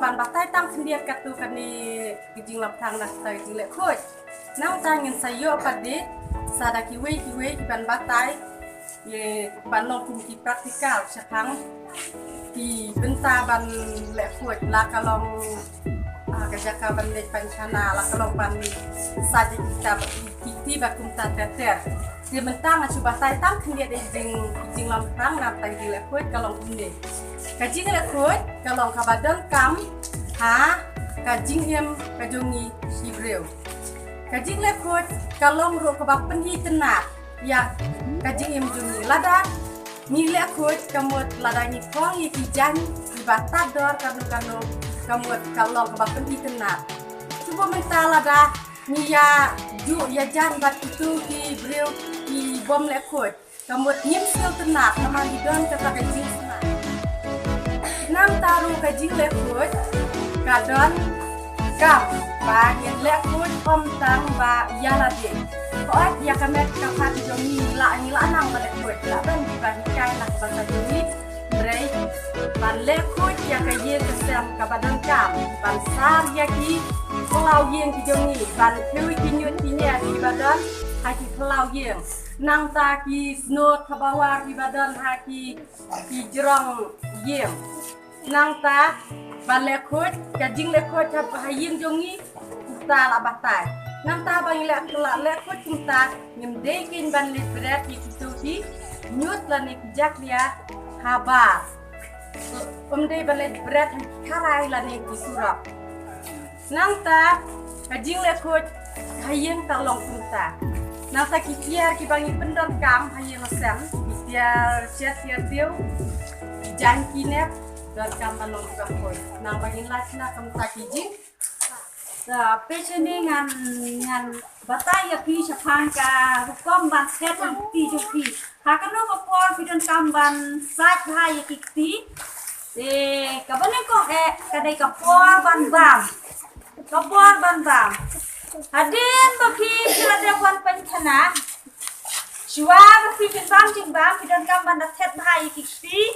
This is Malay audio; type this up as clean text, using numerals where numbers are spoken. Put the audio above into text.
ban batai tang kendia katu kani kijing lap thang nak tai jile khoi nang tang ngin sayo pade sada kiwe ki ban batai ye ban long kum ki praktikal sapang ki benta ban le khoi la kalong kajaka ban le pancana la kalong ban saja kita ti bakum ta ter dia mentang acu batai tang kendia de jing lam thang nak tai jile khoi kalong kunde kajing le khoi kalong kabadang kam ha kajing em kajongi hibreu kajing le khoi kalong ro kabab penhi tenak ya kajing em jongi lada ni le khoi kamut lada ni khong ye kijan di batador kanu kamut kalong kabab penhi tenak cuba menta lada ni ya ju ya jan bat itu hibreu di bom le khoi kamut nyim sil tenak nama lidon kata kajing nam taru kajing le khoi kadon kam ba yen le khoi om tang ba yala de ot ya kamet kapat jongi la nang ba le khoi la ban di ban kai la ba ta jongi brei ban le khoi ya ka ye kesem ka badan kam ban sar ya ki klau yen ki jongi ban thui ki nyut ki nya ki badan ha ki klau yen nang ta ki snot khabawa ki badan ha ki jrong yen nang ta ban le khoi kajing le khoi ta hayin jongi ta la batai nang ta bang le khoi ta ngem de kin ban le bret ki tu ki nyut la ne jak dia haba de ban le bret kharai la ne ki surap nang ta kajing le khoi hayin ta long ta nang ta ki tiar ki bangi pendon kam hayin sem ki tiar tiu jan kinep dan kaman long bakoi nang bagin lasna kam takijing sa pechene ngan batai ya pi sapang ka hukom ban set ang ti juki hakano ko por pidon kamban sat hai kikti kabane ko kadai ka por ban bam hadin baki kilada wan penchana Shua baki pinbam jing bam pidon kamban set hai kikti